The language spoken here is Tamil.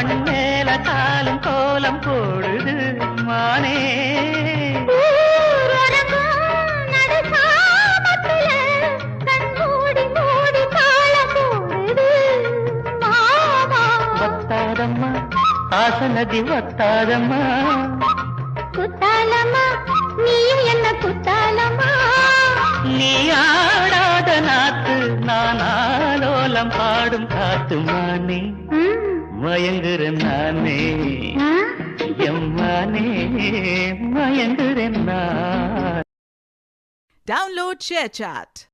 மண் மேல காலும் கோலம் போடுது மானே. வத்தாதம்மா ஆசனதி வத்தாதம்மா. குத்தாலம்மா நீயும் என்ன குத்தாலம்மா. நீ ஆடாத நாத்து நான் ஆலோலம் பாடும் காத்து மானே. மயங்குறேன் நானே எம்மானே மயங்குறேன் நான். Download ShareChat.